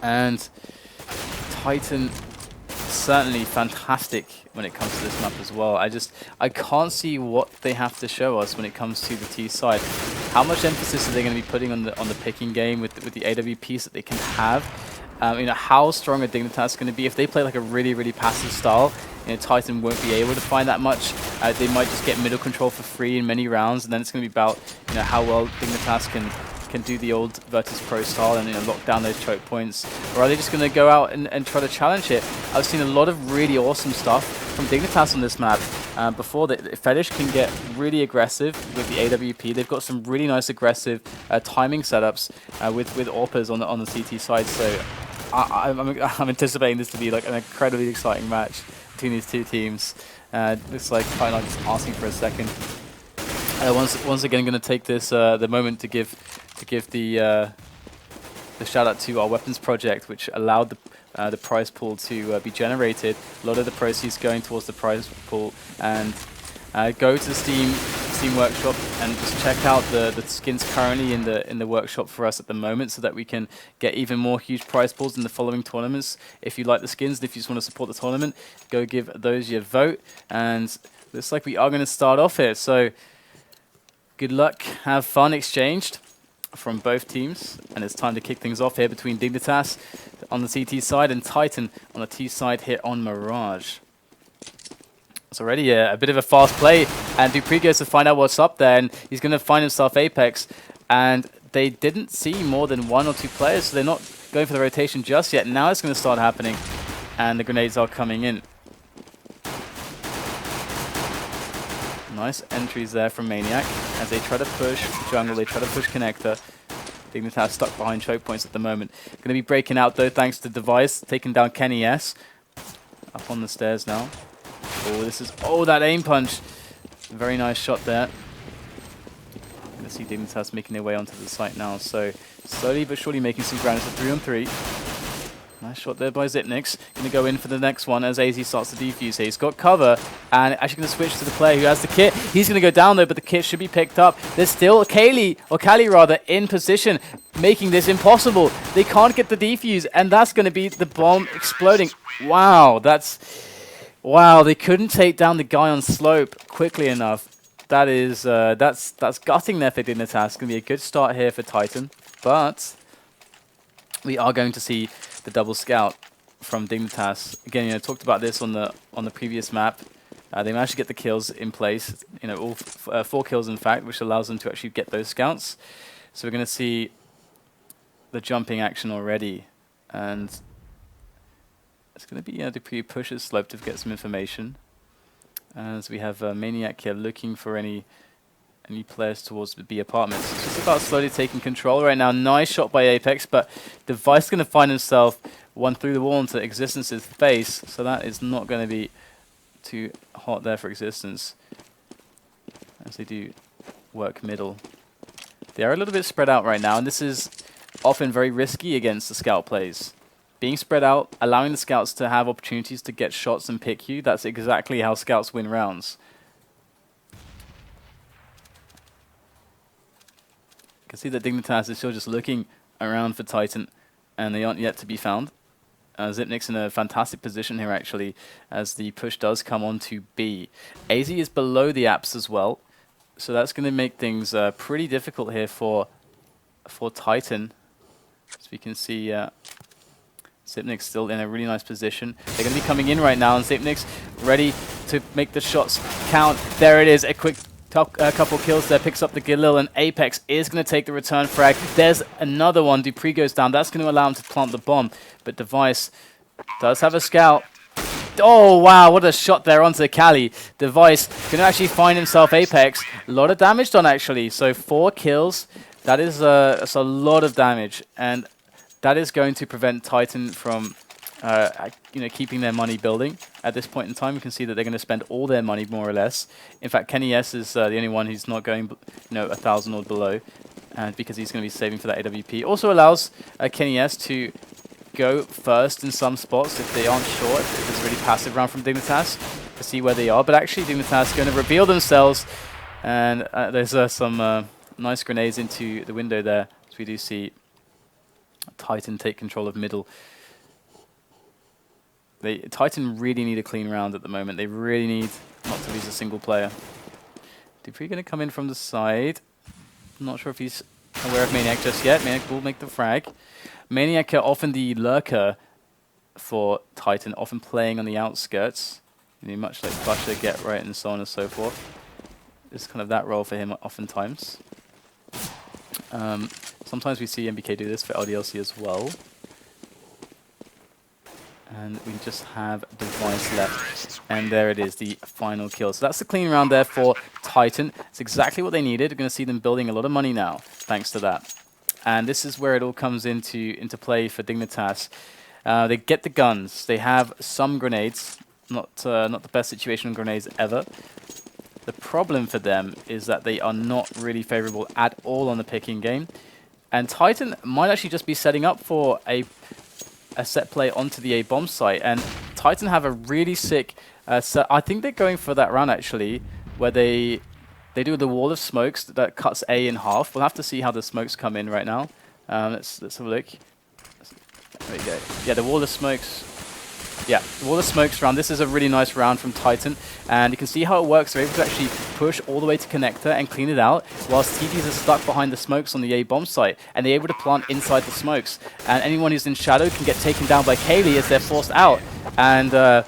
And Titan certainly fantastic when it comes to this map as well. I can't see what they have to show us when it comes to the T side. How much emphasis are they going to be putting on the picking game with the AWPs that they can have? You know, how strong are Dignitas going to be? If they play like a really passive style, you know, Titan won't be able to find that much. They might just get middle control for free in many rounds, and then it's going to be about, you know, how well Dignitas can do the old Virtus Pro style and, you know, lock down those choke points, or are they just going to go out and try to challenge it? I've seen a lot of really awesome stuff from Dignitas on this map. Before that, Fetish can get really aggressive with the AWP. They've got some really nice aggressive timing setups with AWPers on the CT side. So I'm anticipating this to be like an incredibly exciting match between these two teams. Looks like Final just asking for a second. Once again, going to take this the moment to give the shout out to our weapons project, which allowed the prize pool to be generated. A lot of the proceeds going towards the prize pool, and go to the Steam workshop and just check out the skins currently in the workshop for us at the moment, so that we can get even more huge prize pools in the following tournaments. If you like the skins, and if you just want to support the tournament, go give those your vote. And looks like we are going to start off here. So good luck, have fun, exchanged from both teams, and it's time to kick things off here between Dignitas on the CT side and Titan on the T side here on Mirage. It's already a bit of a fast play, and Dupree goes to find out what's up there, and he's going to find himself Apex, and they didn't see more than 1 or 2 players, so they're not going for the rotation just yet. Now it's going to start happening, and the grenades are coming in. Nice entries there from Maniac as they try to push jungle, they try to push connector. Dignitas stuck behind choke points at the moment. Going to be breaking out though thanks to Device, taking down Kenny S. Up on the stairs now. Oh, that aim punch. Very nice shot there. Going to see Dignitas making their way onto the site now. So slowly but surely making some ground. It's a 3-on-3. Nice shot there by Zipnix. Going to go in for the next one as AZ starts to defuse here. He's got cover, and actually going to switch to the player who has the kit. He's going to go down though, but the kit should be picked up. There's still Kali rather, in position, making this impossible. They can't get the defuse, and that's going to be the bomb exploding. Wow, wow, they couldn't take down the guy on slope quickly enough. That is, that's gutting there for Dignitas. It's going to be a good start here for Titan, but we are going to see the double scout from Dignitas. Again, you know, talked about this on the previous map. They managed to get the kills in place. You know, all 4 kills in fact, which allows them to actually get those scouts. So we're going to see the jumping action already, and it's going to be Dupree pushes slope to get some information. As we have Maniac here looking for any players towards the B apartments. It's just about slowly taking control right now. Nice shot by Apex, but Device is going to find himself one through the wall into Existence's face, so that is not going to be too hot there for Existence as they do work middle. They are a little bit spread out right now, and this is often very risky against the scout plays. Being spread out, allowing the scouts to have opportunities to get shots and pick you, that's exactly how scouts win rounds. You can see that Dignitas is still just looking around for Titan, and they aren't yet to be found. Zipnix in a fantastic position here, actually, as the push does come on to B. AZ is below the apps as well, so that's going to make things pretty difficult here for Titan. As we can see, Zipnix still in a really nice position. They're going to be coming in right now, and Zipnix ready to make the shots count. There it is, a quick couple kills there, picks up the Galil, and Apex is going to take the return frag. There's another one. Dupree goes down. That's going to allow him to plant the bomb, but Device does have a scout. Oh, wow, what a shot there onto Kali. Device going to actually find himself Apex. A lot of damage done, actually. So 4 kills. That is that's a lot of damage, and that is going to prevent Titan from keeping their money building. At this point in time, you can see that they're going to spend all their money, more or less. In fact, Kenny S is the only one who's not going 1,000 or below, and because he's going to be saving for that AWP. Also allows Kenny S to go first in some spots if they aren't sure, if it's a really passive round from Dignitas, to see where they are. But actually, Dignitas going to reveal themselves, and there's some nice grenades into the window there, as we do see Titan take control of middle. Titan really need a clean round at the moment. They really need not to lose a single player. dupreeh going to come in from the side. Not sure if he's aware of Maniac just yet. Maniac will make the frag. Maniac are often the lurker for Titan, often playing on the outskirts. You know, much like Butcher, Get Right, and so on and so forth. It's kind of that role for him oftentimes. Sometimes we see MBK do this for LDLC as well. And we just have Device left. And there it is, the final kill. So that's the clean round there for Titan. It's exactly what they needed. We're going to see them building a lot of money now, thanks to that. And this is where it all comes into play for Dignitas. They get the guns. They have some grenades. Not the best situation on grenades ever. The problem for them is that they are not really favorable at all on the picking game. And Titan might actually just be setting up for a set play onto the A bomb site. And Titan have a really sick set. I think they're going for that round actually, where they do the wall of smokes that cuts A in half. We'll have to see how the smokes come in right now. Let's have a look. There we go. Yeah, the wall of smokes. Yeah, the wall of smokes round. This is a really nice round from Titan, and you can see how it works. They're able to actually push all the way to connector and clean it out, whilst TTs are stuck behind the smokes on the A bomb site, and they're able to plant inside the smokes. And anyone who's in shadow can get taken down by Kaylee as they're forced out. And I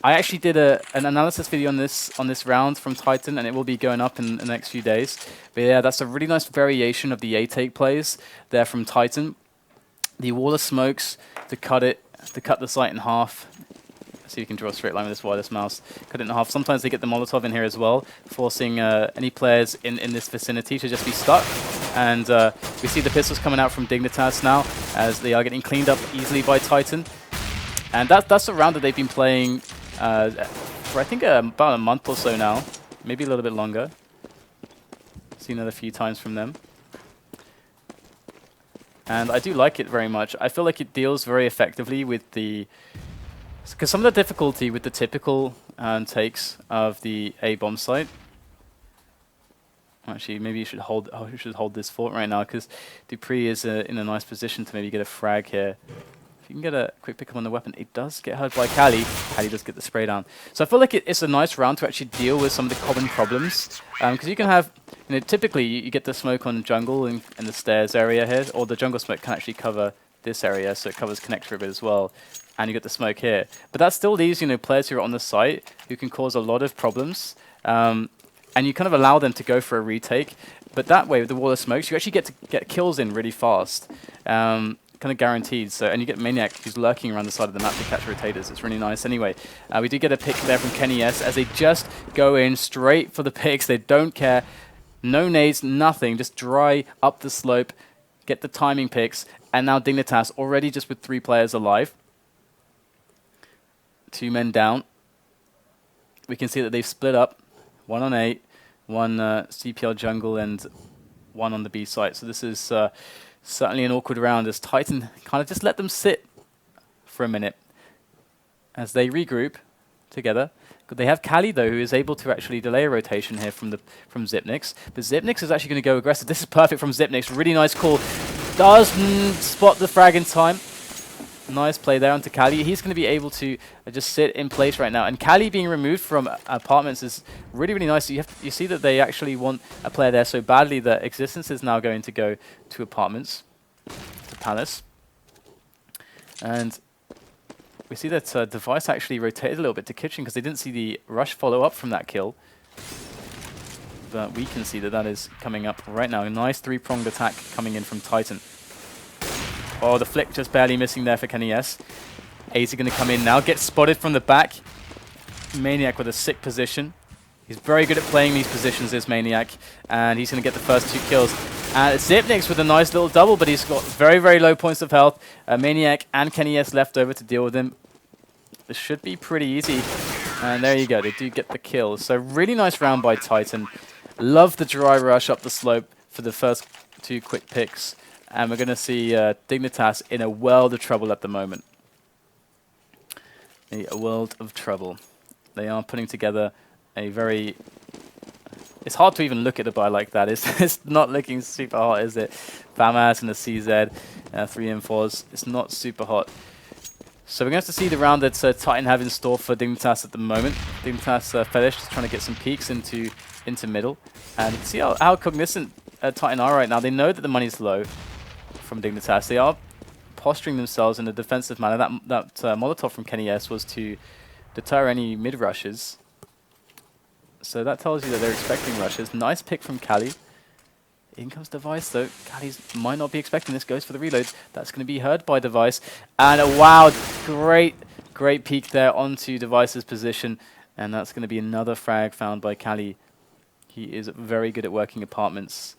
actually did an analysis video on this round from Titan, and it will be going up in the next few days. But yeah, that's a really nice variation of the A take plays there from Titan. The wall of smokes to cut the site in half. So you can draw a straight line with this wireless mouse. Cut it in half. Sometimes they get the Molotov in here as well, forcing any players in this vicinity to just be stuck. And we see the pistols coming out from Dignitas now, as they are getting cleaned up easily by Titan. And that's a round that they've been playing for I think about a month or so now, maybe a little bit longer. Seen it a few times from them. And I do like it very much. I feel like it deals very effectively with the... Because some of the difficulty with the typical takes of the A bomb site... Actually, maybe you should hold this fort right now, because dupreeh is in a nice position to maybe get a frag here. If you can get a quick pick up on the weapon, it does get hurt by Kali. Kali does get the spray down. So I feel like it's a nice round to actually deal with some of the common problems. Because you can have... You know, typically, you get the smoke on jungle and the stairs area here, or the jungle smoke can actually cover this area, so it covers connector a bit as well, and you get the smoke here. But that still leaves, you know, players who are on the site who can cause a lot of problems, and you kind of allow them to go for a retake. But that way, with the wall of smokes, you actually get to get kills in really fast, kind of guaranteed. So, and you get Maniac who's lurking around the side of the map to catch rotators. It's really nice. Anyway, we do get a pick there from Kenny S as they just go in straight for the picks. They don't care. No nades, nothing, just dry up the slope, get the timing picks, and now Dignitas already just with 3 players alive. 2 men down. We can see that they've split up, 1 on 8, 1 CPL jungle, and 1 on the B site. So this is certainly an awkward round as Titan kind of just let them sit for a minute as they regroup together. They have Kali, though, who is able to actually delay a rotation here from Xyp9x. But Xyp9x is actually going to go aggressive. This is perfect from Xyp9x. Really nice call. Does spot the frag in time. Nice play there onto Kali. He's going to be able to just sit in place right now. And Kali being removed from apartments is really, really nice. You see that they actually want a player there so badly that Existence is now going to go to apartments, to Palace. And we see that Device actually rotated a little bit to Kitchen because they didn't see the rush follow up from that kill. But we can see that that is coming up right now. A nice 3-pronged attack coming in from Titan. Oh, the flick just barely missing there for Kenny S. AZ going to come in now, get spotted from the back. Maniac with a sick position. He's very good at playing these positions, this Maniac, and he's going to get the first 2 kills. Xyp9x with a nice little double, but he's got very, very low points of health. Maniac and Kenny S left over to deal with him. This should be pretty easy. And there you go, they do get the kill. So really nice round by Titan. Love the dry rush up the slope for the first 2 quick picks. And we're going to see Dignitas in a world of trouble at the moment. A world of trouble. They are putting together a very It's hard to even look at the buy like that. It's not looking super hot, is it? FAMAS and the CZ, 3 M4s. It's not super hot. So we're going to have to see the round that Titan have in store for Dignitas at the moment. Dignitas Fetish just trying to get some peeks into middle. And see how cognizant Titan are right now. They know that the money's low from Dignitas. They are posturing themselves in a defensive manner. That Molotov from Kenny S was to deter any mid rushes. So that tells you that they're expecting rushes. Nice pick from Cali. In comes Device though. Cali's might not be expecting this. Goes for the reload. That's going to be heard by Device. And wow, great peek there onto Device's position. And that's going to be another frag found by Cali. He is very good at working apartments.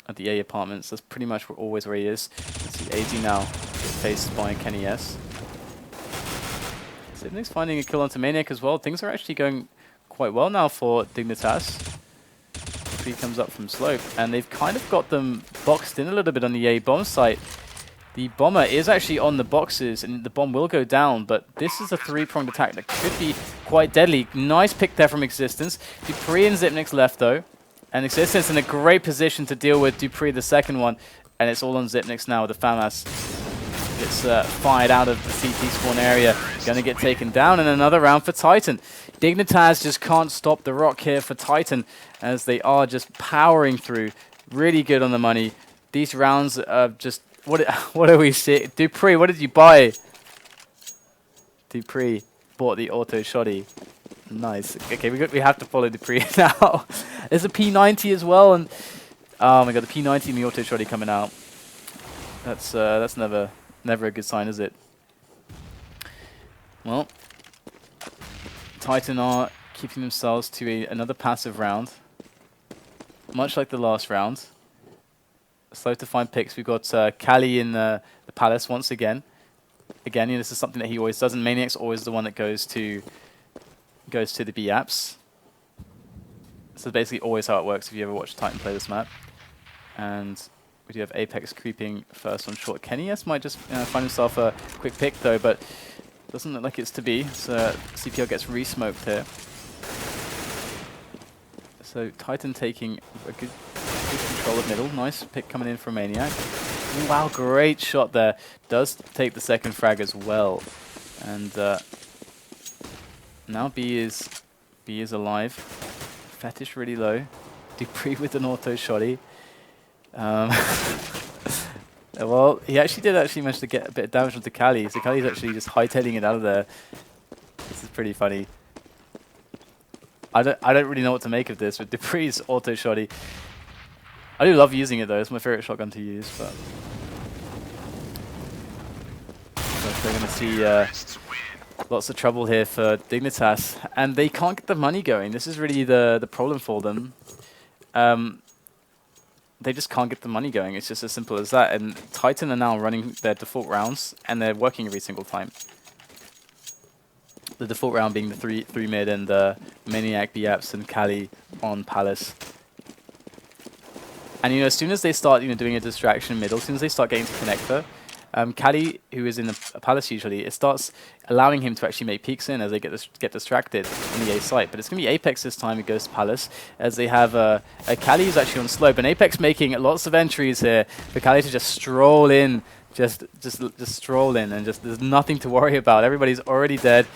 At the A apartments. That's pretty much always where he is. Let's see AZ now faced by Kenny S. Sydney's finding a kill onto Maniac as well. Things are actually going quite well now for Dignitas. He comes up from slope, and they've kind of got them boxed in a little bit on the A bomb site. The bomber is actually on the boxes, and the bomb will go down, but this is a three-pronged attack that could be quite deadly. Nice pick there from Existence. Dupree and Zipnik's left, though, and Existence in a great position to deal with Dupree, the second one, and it's all on Zipnik's now with the FAMAS. Gets fired out of the CT spawn area. Going to get taken down, and another round for Titan. Dignitas just can't stop the rock here for Titan as they are just powering through. Really good on the money. These rounds are just... What are we seeing? Dupree, what did you buy? Dupree bought the auto shoddy. Nice. Okay, we have to follow Dupree now. There's a P90 as well, and... Oh my god, the P90 and the auto shoddy coming out. That's never a good sign, is it? Well, Titan are keeping themselves to another passive round. Much like the last round. Slow to find picks. We've got Cali in the Palace once again. Again, this is something that he always does, and Maniac's always the one that goes to the B apps. So basically always how it works if you ever watch Titan play this map. And we do have Apex creeping first on short. Kenny S might just find himself a quick pick though, but doesn't look like it's to be. So CPL gets re-smoked here. So Titan taking a good control of middle. Nice pick coming in from Maniac. Wow, great shot there. Does take the second frag as well. And now B is alive. Fetish really low. Dupree with an auto shoddy. Well, he actually did manage to get a bit of damage onto Cali, so Cali's actually just hightailing it out of there. This is pretty funny. I don't really know what to make of this with Dupree's auto shoddy. I do love using it though, it's my favorite shotgun to use, but they're gonna see lots of trouble here for Dignitas, and they can't get the money going. This is really the problem for them. They just can't get the money going. It's just as simple as that. And Titan are now running their default rounds, and they're working every single time. The default round being the three mid and Maniac, B-Apps, and Cali on Palace. And as soon as they start doing a distraction middle, as soon as they start getting to connector, Cali, who is in a Palace usually, it starts allowing him to actually make peeks in as they get distracted on the A site. But it's going to be Apex this time. It goes to Palace as they have a Cali who's actually on slope, and Apex making lots of entries here for Cali to just stroll in, just stroll in, and there's nothing to worry about. Everybody's already dead,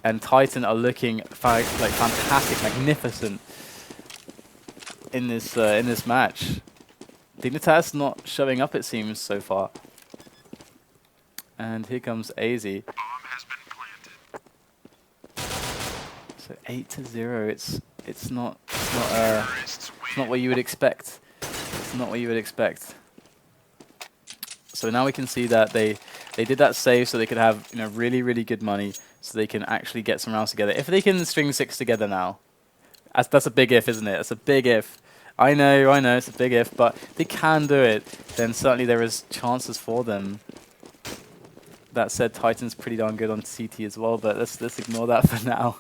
and Titan are looking like fantastic, magnificent in this match. Dignitas not showing up, it seems, so far. And here comes AZ. So 8-0. It's not what you would expect. It's not what you would expect. So now we can see that they did that save so they could have really good money, so they can actually get some rounds together. If they can string 6 together now, that's a big if, isn't it? That's a big if. I know, it's a big if, but if they can do it, then certainly there is chances for them. That said, Titan's pretty darn good on CT as well, but let's ignore that for now.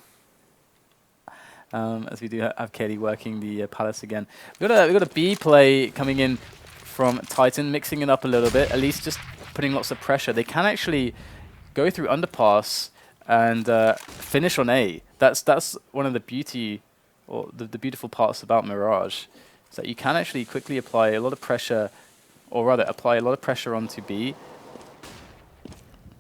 As we do have Katie working the Palace again. We've got a B play coming in from Titan, mixing it up a little bit, at least just putting lots of pressure. They can actually go through underpass and finish on A. That's one of the beauty or the beautiful parts about Mirage, is that you can actually quickly apply a lot of pressure, or rather apply a lot of pressure onto B,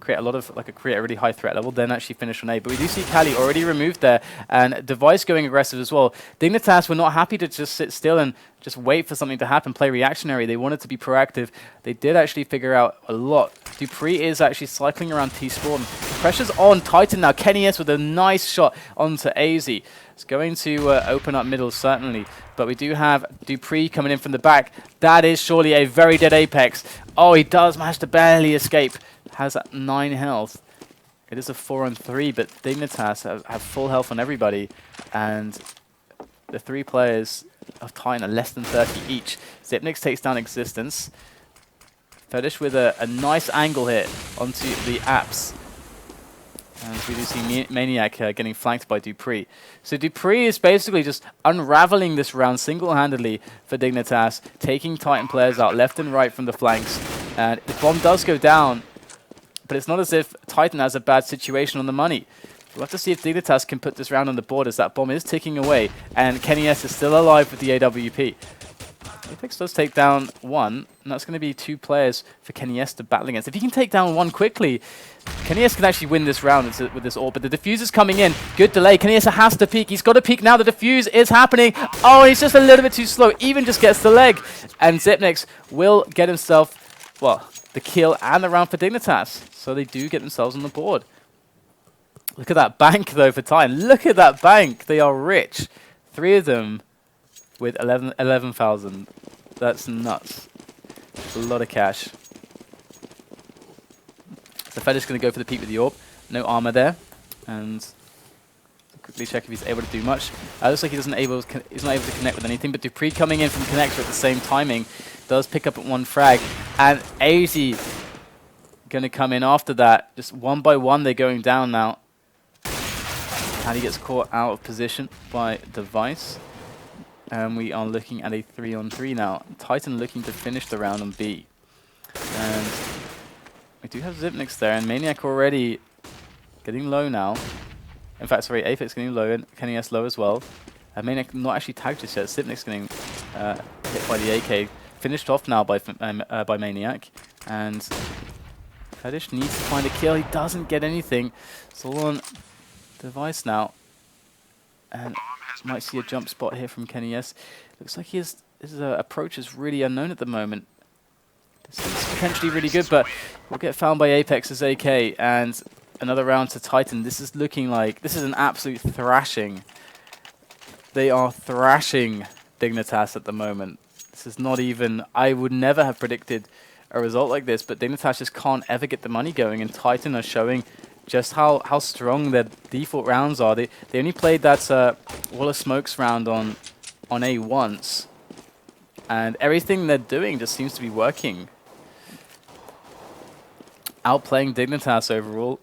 create a really high threat level, then actually finish on A. But we do see Kali already removed there, and Device going aggressive as well. Dignitas were not happy to just sit still and just wait for something to happen, play reactionary. They wanted to be proactive. They did actually figure out a lot. Dupree is actually cycling around T-Spawn. Pressure's on Titan now. Kenny S with a nice shot onto AZ. It's going to open up middle, certainly. But we do have Dupree coming in from the back. That is surely a very dead Apex. Oh, he does manage to barely escape. Has 9 health. It is a 4-on-3, but Dignitas have full health on everybody. And the 3 players of Titan are less than 30 each. Zipnix takes down Existence. Fetish with a nice angle hit onto the apps. And we do see Maniac getting flanked by Dupree. So Dupree is basically just unraveling this round single-handedly for Dignitas, taking Titan players out left and right from the flanks. And the bomb does go down, but it's not as if Titan has a bad situation on the money. We'll have to see if Dignitas can put this round on the board as that bomb is ticking away, and Kenny S is still alive with the AWP. Apex does take down 1, and that's going to be 2 players for Kenny S to battle against. If he can take down 1 quickly, Kenny S can actually win this round with this ult, but the defuse is coming in. Good delay. Kenny S has to peek. He's got to peek now. The defuse is happening. Oh, he's just a little bit too slow. Even just gets the leg. And Zipnix will get himself, well, the kill and the round for Dignitas. So they do get themselves on the board. Look at that bank, though, for Titan. Look at that bank. They are rich. 3 of them with 11,000. That's nuts. A lot of cash. So Fed is going to go for the peek with the orb. No armor there. And quickly check if he's able to do much. Looks like he's not able to connect with anything, but Dupree coming in from connector at the same timing does pick up at 1 frag. And AZ going to come in after that. Just one by one they're going down now. And he gets caught out of position by Device. And we are looking at a 3-on-3 now. Titan looking to finish the round on B. And we do have Zipnix there, and Maniac already getting low now. In fact, sorry, Apex getting low, and Kenny S low as well. Maniac not actually tagged just yet. Zipnix getting hit by the AK. Finished off now by Maniac. And Fetish needs to find a kill. He doesn't get anything. It's all on Device now. And might see a jump spot here from Kenny S. Looks like his approach is really unknown at the moment. This is potentially really good, but we'll get found by Apex's AK, and another round to Titan. This is looking like this is an absolute thrashing. They are thrashing Dignitas at the moment. This is not even, I would never have predicted a result like this, but Dignitas just can't ever get the money going, and Titan are showing just how strong their default rounds are. They only played that Wall of Smokes round on A once, and everything they're doing just seems to be working. Outplaying Dignitas overall.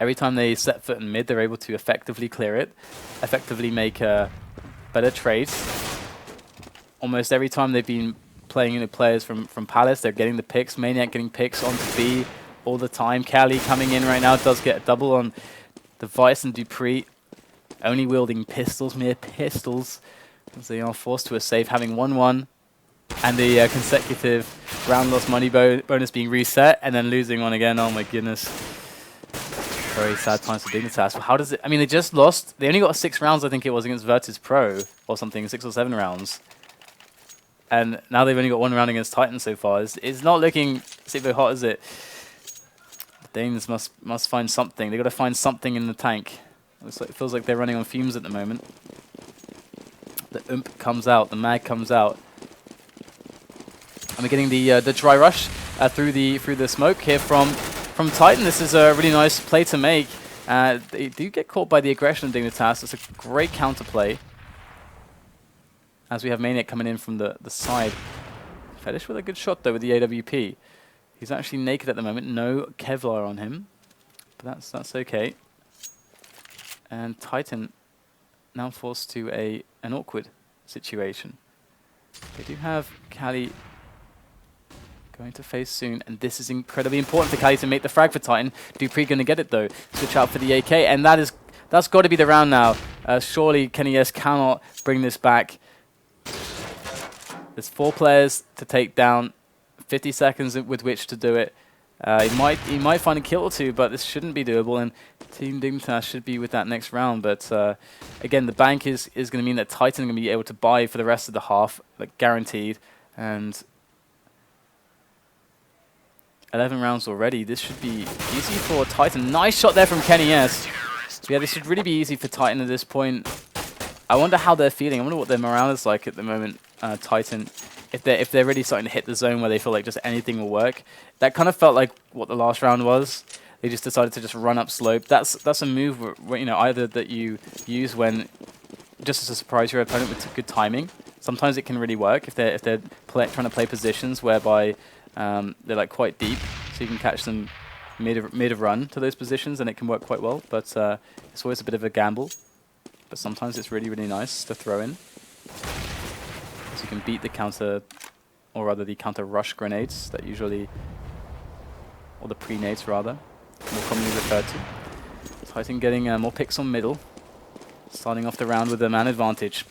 Every time they set foot in mid, they're able to effectively clear it, effectively make better trades. Almost every time they've been playing players from Palace, they're getting the picks. Maniac getting picks onto B all the time. Cali coming in right now does get a double on Device and Dupree. Only wielding pistols, mere pistols, as they are forced to a save, having 1-1. And the consecutive round loss money bonus being reset, and then losing one again. Oh my goodness. Very sad times for Dignitas. How does it... I mean, they just lost... They only got 6 rounds, I think it was, against Virtus Pro, or something, 6 or 7 rounds. And now they've only got 1 round against Titan so far. It's not looking super hot, is it? Danes must find something. They've got to find something in the tank. It feels like they're running on fumes at the moment. The Oomp comes out. The Mag comes out. And we're getting the dry rush through the smoke here from Titan. This is a really nice play to make. They do get caught by the aggression of Dignitas. It's a great counterplay. As we have Maniac coming in from the side. Fetish with a good shot though with the AWP. He's actually naked at the moment, no Kevlar on him, but that's okay. And Titan now forced to an awkward situation. They do have Kali going to face soon, and this is incredibly important for Kali to make the frag for Titan. Dupree going to get it though. Switch out for the AK, and that's got to be the round now. Surely KennyS cannot bring this back. There's 4 players to take down, 50 seconds with which to do it. He might find a kill or 2, but this shouldn't be doable, and Team Dignitas should be with that next round. But again, the bank is going to mean that Titan are going to be able to buy for the rest of the half, like guaranteed. And 11 rounds already. This should be easy for Titan. Nice shot there from KennyS. Yeah, this should really be easy for Titan at this point. I wonder how they're feeling. I wonder what their morale is like at the moment, Titan. If they're really starting to hit the zone where they feel like just anything will work. That kind of felt like what the last round was. They just decided to just run up slope. That's a move where, you know, either that you use when just to surprise your opponent with good timing. Sometimes it can really work if they're trying to play positions whereby they're like quite deep, so you can catch them mid of run to those positions, and it can work quite well. But it's always a bit of a gamble. But sometimes it's really, really nice to throw in. So you can beat the counter, or rather the counter rush grenades that usually, or the pre-nades rather, more commonly referred to. Titan getting more picks on middle, starting off the round with a man advantage.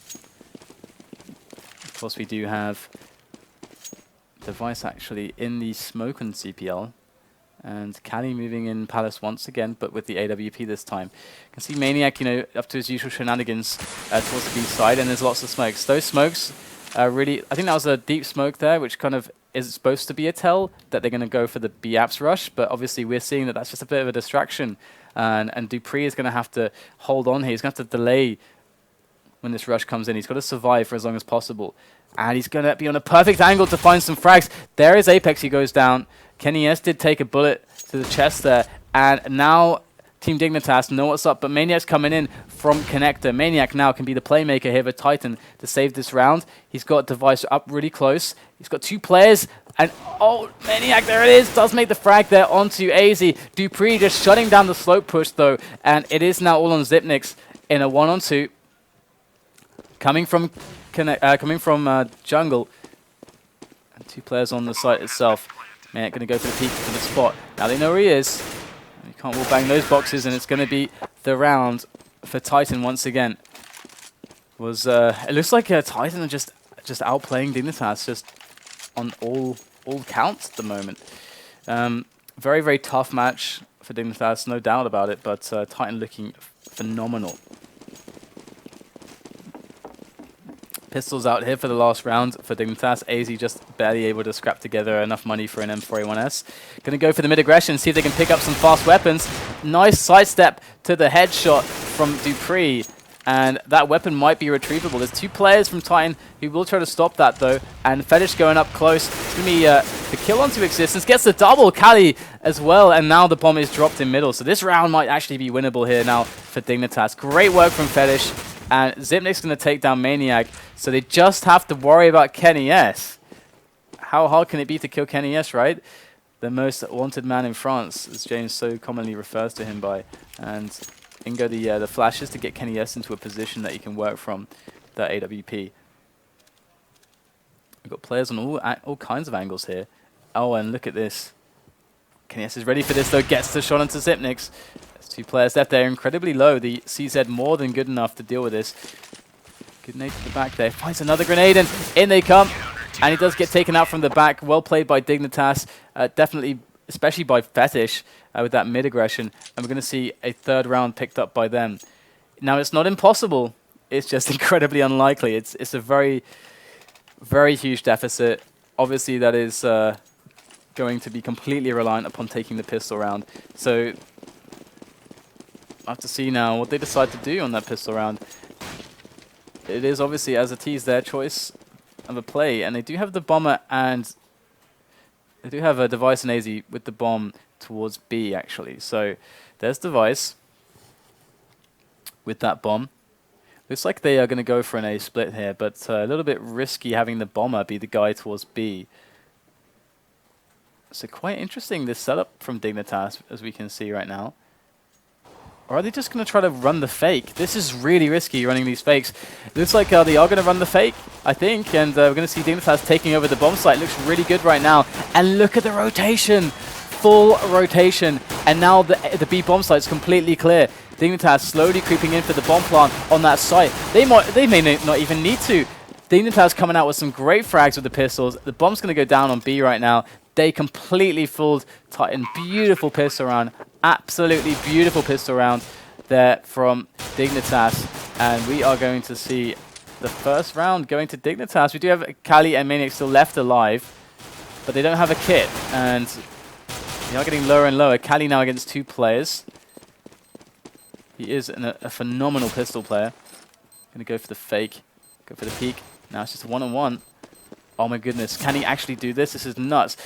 Of course, we do have Device actually in the smoke on CPL. And Cali moving in Palace once again, but with the AWP this time. You can see Maniac, you know, up to his usual shenanigans towards the B side, and there's lots of smokes. Those smokes are really, I think that was a deep smoke there, which kind of is supposed to be a tell that they're going to go for the B apps rush, but obviously we're seeing that that's just a bit of a distraction, and Dupree is going to have to hold on here. He's going to have to delay when this rush comes in. He's got to survive for as long as possible, and he's going to be on a perfect angle to find some frags. There is Apex, he goes down. KennyS did take a bullet to the chest there, and now Team Dignitas know what's up, but Maniac's coming in from Connector. Maniac now can be the playmaker here for Titan to save this round. He's got Device up really close. He's got 2 players, and oh, Maniac, there it is, does make the frag there onto AZ. Dupree just shutting down the slope push though, and it is now all on Xyp9x in a 1-on-2. Coming from jungle, and 2 players on the site itself. Maniac going to go for the peek for the spot. Now they know where he is. You can't wall bang those boxes, and it's going to be the round for Titan once again. It looks like Titan are just outplaying Dignitas just on all counts at the moment. Very, very tough match for Dignitas, no doubt about it, but Titan looking phenomenal. Pistols out here for the last round for Dignitas. AZ just barely able to scrap together enough money for an M4A1S. Going to go for the mid-aggression, see if they can pick up some fast weapons. Nice sidestep to the headshot from Dupree. And that weapon might be retrievable. There's 2 players from Titan who will try to stop that though. And Fetish going up close. It's going to be the kill onto Existence. Gets the double. Cali as well. And now the bomb is dropped in middle. So this round might actually be winnable here now for Dignitas. Great work from Fetish. And Xyp9x going to take down Maniac. So they just have to worry about KennyS. How hard can it be to kill KennyS, right? The most wanted man in France, as James so commonly refers to him by. And Ingo the flashes to get KennyS into a position that he can work from that AWP. We've got players on all kinds of angles here. Oh, and look at this. KennyS is ready for this though, gets the shot onto Xyp9x. There's 2 players left there, incredibly low. The CZ more than good enough to deal with this. Good nade to the back there, finds another grenade and in they come. And he does get taken out from the back. Well played by Dignitas, definitely, especially by Fetish with that mid-aggression. And we're going to see a 3rd round picked up by them. Now, it's not impossible. It's just incredibly unlikely. It's a very, very huge deficit. Obviously, that is going to be completely reliant upon taking the pistol round. So, I have to see now what they decide to do on that pistol round. It is obviously, as a tease, their choice of a play, and they do have the bomber, and they do have a Device and AZ with the bomb towards B, actually. So there's Device with that bomb. Looks like they are going to go for an A split here, but a little bit risky having the bomber be the guy towards B. So quite interesting, this setup from Dignitas, as we can see right now. Or are they just going to try to run the fake? This is really risky, running these fakes. It looks like they are going to run the fake, I think. And we're going to see Dignitas taking over the bomb site. Looks really good right now. And look at the rotation. Full rotation. And now the B bomb site is completely clear. Dignitas slowly creeping in for the bomb plant on that site. They may not even need to. Dignitas coming out with some great frags with the pistols. The bomb's going to go down on B right now. They completely fooled Titan. Beautiful pistol round. Absolutely beautiful pistol round there from Dignitas. And we are going to see the first round going to Dignitas. We do have Kali and Maniac still left alive, but they don't have a kit. And they are getting lower and lower. Kali now against 2 players. He is a phenomenal pistol player. Going to go for the fake. Go for the peek. Now it's just a one-on-one. Oh my goodness. Can he actually do this? This is nuts.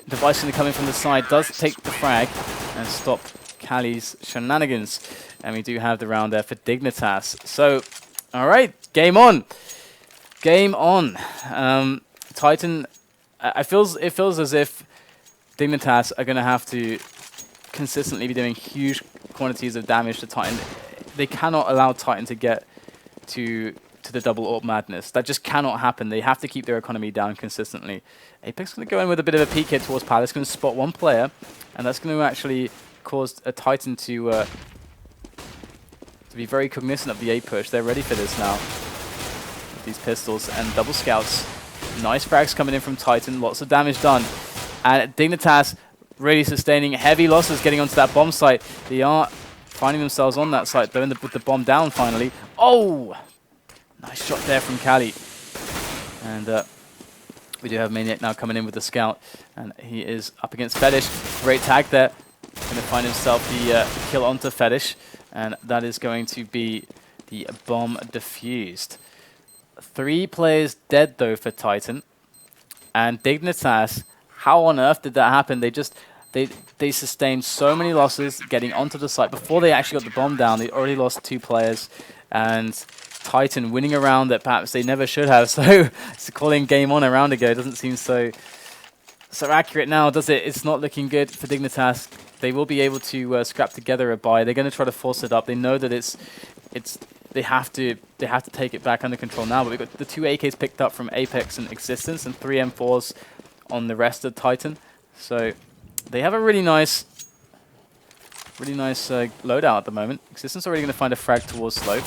Device going to come in from the side. Does take the frag and stop Kali's shenanigans. And we do have the round there for Dignitas. So, alright. Game on. Game on. Titan, it feels as if Dignitas are going to have to consistently be doing huge quantities of damage to Titan. They cannot allow Titan to get to the double AWP madness. That just cannot happen. They have to keep their economy down consistently. Apex going to go in with a bit of a peek here towards Palace. Going to spot 1 player, and that's going to actually cause a Titan to be very cognizant of the A push. They're ready for this now. With these pistols and double scouts. Nice frags coming in from Titan. Lots of damage done. And Dignitas really sustaining heavy losses getting onto that bomb site. They are finding themselves on that site, though, with the bomb down finally. Oh! Nice shot there from Kali. And we do have Maniac now coming in with the scout. And he is up against Fetish. Great tag there. Going to find himself the kill onto Fetish. And that is going to be the bomb defused. 3 players dead, though, for Titan. And Dignitas, how on earth did that happen? They sustained so many losses getting onto the site. Before they actually got the bomb down, they already lost 2 players. And Titan winning a round that perhaps they never should have. So calling game on a round ago doesn't seem so accurate now, does it? It's not looking good for Dignitas. They will be able to scrap together a buy. They're going to try to force it up. They know that they have to take it back under control now. But we've got the 2 AKs picked up from Apex and Existence, and 3 M4s on the rest of Titan. So they have a really nice loadout at the moment. Existence already going to find a frag towards Slope.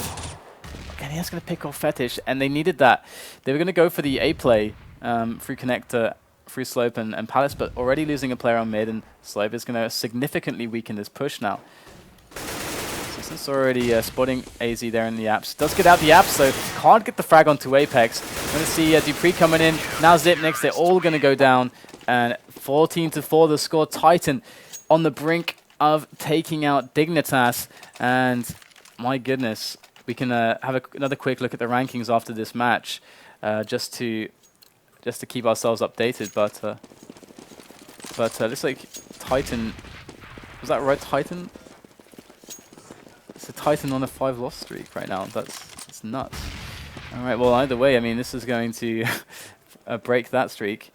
And he's going to pick off Fetish, and they needed that. They were going to go for the A play through Connector, through Slope and Palace, but already losing a player on mid, and Slope is going to significantly weaken this push now. Existence already spotting AZ there in the apps. Does get out the apps, so can't get the frag onto Apex. Going to see Dupree coming in. Now Zipnix, they're all going to go down, and 14-4 the score. Titan on the brink of taking out Dignitas, and my goodness. We can have another quick look at the rankings after this match, just to keep ourselves updated. But looks like Titan. Was that right, Titan? It's a Titan on a 5-loss streak right now. That's nuts. All right. Well, either way, I mean, this is going to break that streak.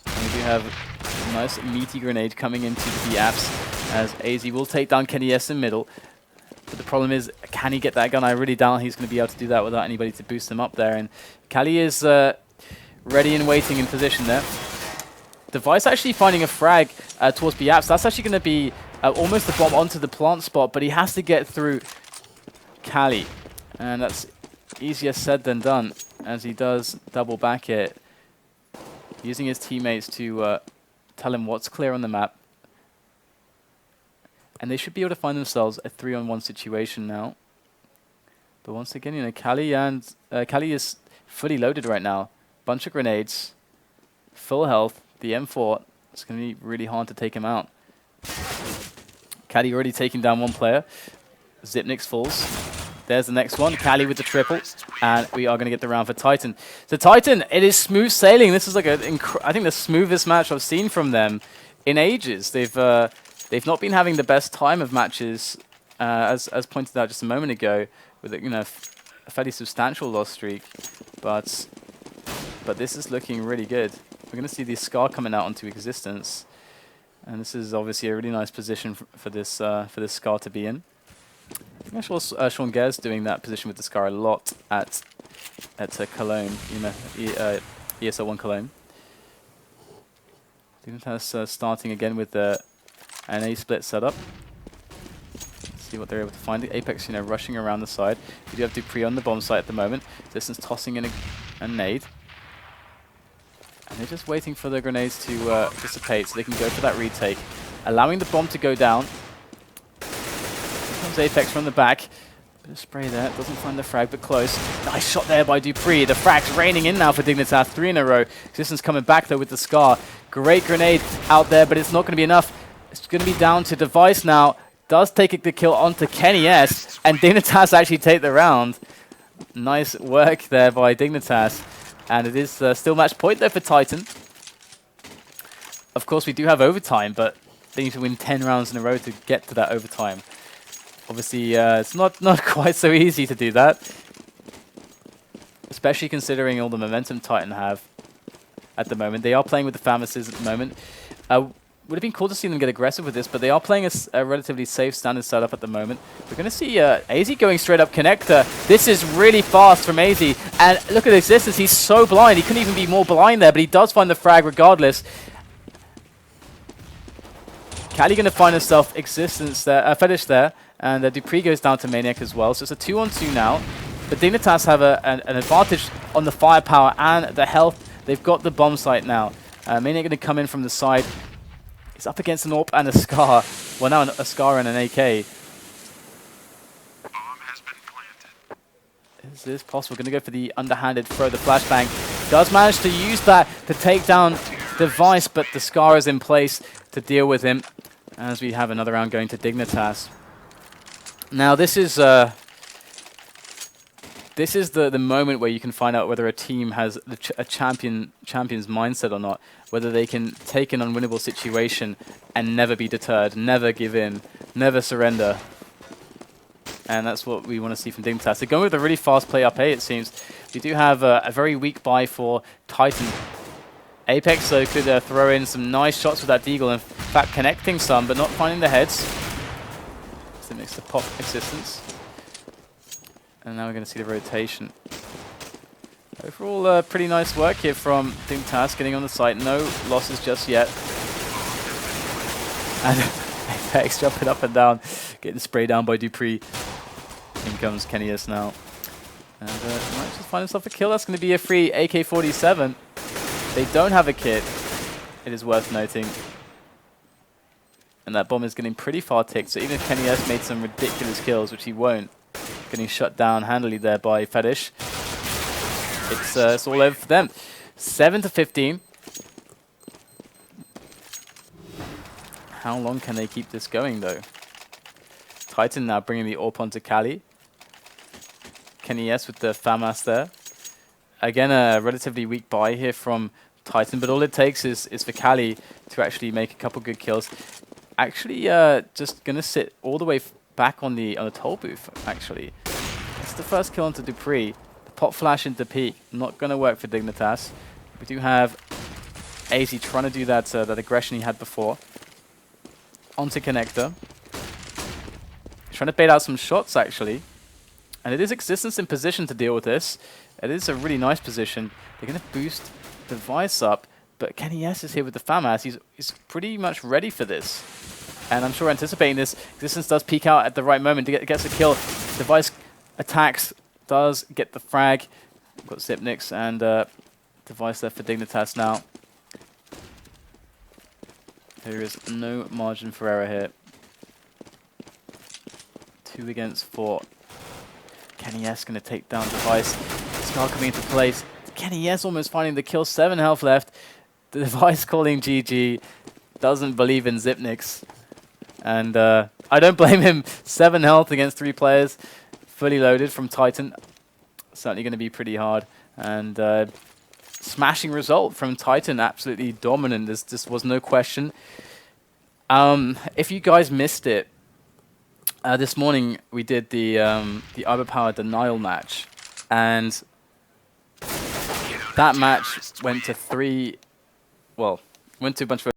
And we do have a nice meaty grenade coming into the apps as AZ will take down Kenny S in middle. But the problem is, can he get that gun? I really doubt he's going to be able to do that without anybody to boost him up there. And Kali is ready and waiting in position there. Device actually finding a frag towards B apps. That's actually going to be almost the bomb onto the plant spot, but he has to get through Kali. And that's easier said than done, as he does double back it, using his teammates to tell him what's clear on the map. And they should be able to find themselves a 3-on-1 situation now. But once again, you know, Kali is fully loaded right now. Bunch of grenades, full health, the M4. It's going to be really hard to take him out. Kali already taking down 1 player. Zipnix falls. There's the next one. Kali with the triple. And we are going to get the round for Titan. So Titan, it is smooth sailing. This is like I think the smoothest match I've seen from them in ages. They've not been having the best time of matches, as pointed out just a moment ago, with a fairly substantial loss streak. But this is looking really good. We're going to see the Scar coming out onto Existence, and this is obviously a really nice position for this Scar to be in. I think I saw Sean Gares doing that position with the Scar a lot at Cologne, ESL1 Cologne. Dignitas starting again with an A split setup. See what they're able to find. The Apex, rushing around the side. We do have Dupree on the bomb site at the moment. Distance tossing in a nade. And they're just waiting for the grenades to dissipate so they can go for that retake. Allowing the bomb to go down. Here comes Apex from the back. Bit of spray there. Doesn't find the frag, but close. Nice shot there by Dupree. The frag's raining in now for Dignitas. 3 in a row. Existence coming back, though, with the Scar. Great grenade out there, but it's not going to be enough. It's going to be down to Device now. Does take the kill onto Kenny S. And Dignitas actually take the round. Nice work there by Dignitas. And it is still match point there for Titan. Of course, we do have overtime, but they need to win 10 rounds in a row to get to that overtime. Obviously, it's not quite so easy to do that. Especially considering all the momentum Titan have at the moment. They are playing with the Famases at the moment. Would have been cool to see them get aggressive with this, but they are playing a relatively safe standard setup at the moment. We're going to see AZ going straight up connector. This is really fast from AZ. And look at Existence. He's so blind. He couldn't even be more blind there, but he does find the frag regardless. Cali going to find himself Existence there, Fetish there. And Dupree goes down to Maniac as well. So it's a 2-on-2 now. But Dignitas have an advantage on the firepower and the health. They've got the bomb site now. Maniac going to come in from the side. He's up against an AWP and a Scar. Well, now a Scar and an AK. Is this possible? Going to go for the underhanded throw, the flashbang. Does manage to use that to take down Device, but the Scar is in place to deal with him. As we have another round going to Dignitas. Now this is the moment where you can find out whether a team has a champion's mindset or not. Whether they can take an unwinnable situation and never be deterred, never give in, never surrender. And that's what we want to see from Dignitas. They're going with a really fast play up A, it seems. We do have a very weak buy for Titan. Apex, though, could throw in some nice shots with that Deagle. In fact, connecting some, but not finding the heads. So it makes the pop Existence. And now we're going to see the rotation. Overall, pretty nice work here from Dignitas, getting on the site. No losses just yet. And Apex jumping up and down, getting sprayed down by Dupree. In comes Kenny S now. And might just find himself a kill. That's going to be a free AK-47. They don't have a kit, it is worth noting. And that bomb is getting pretty far ticked, so even if Kenny S made some ridiculous kills, which he won't, getting shut down handily there by Fetish. It's all over for them. 7-15. How long can they keep this going, though? Titan now bringing the AWP onto Cali. Kenny S with the FAMAS there. Again, a relatively weak buy here from Titan, but all it takes is for Cali to actually make a couple good kills. Actually, just going to sit all the way back on the toll booth, actually. It's the first kill onto Dupree. Pop flash into peak, not going to work for Dignitas. We do have AZ trying to do that that aggression he had before. Onto connector. Trying to bait out some shots, actually. And it is Existence in position to deal with this. It is a really nice position. They're going to boost Device up, but Kenny S is here with the FAMAS. He's pretty much ready for this. And I'm sure anticipating this, Existence does peek out at the right moment, gets a kill. Device attacks, does get the frag. Got Zipnix and Device there for Dignitas now. There is no margin for error here. 2 against 4. Kenny S going to take down Device. Scar coming into place. Kenny S almost finding the kill. 7 health left. The Device calling GG. Doesn't believe in Zipnix. And I don't blame him. 7 health against 3 players. Fully loaded from Titan. Certainly going to be pretty hard. And smashing result from Titan. Absolutely dominant. This was no question. If you guys missed it, this morning we did the overpower denial match. And that match went to a bunch of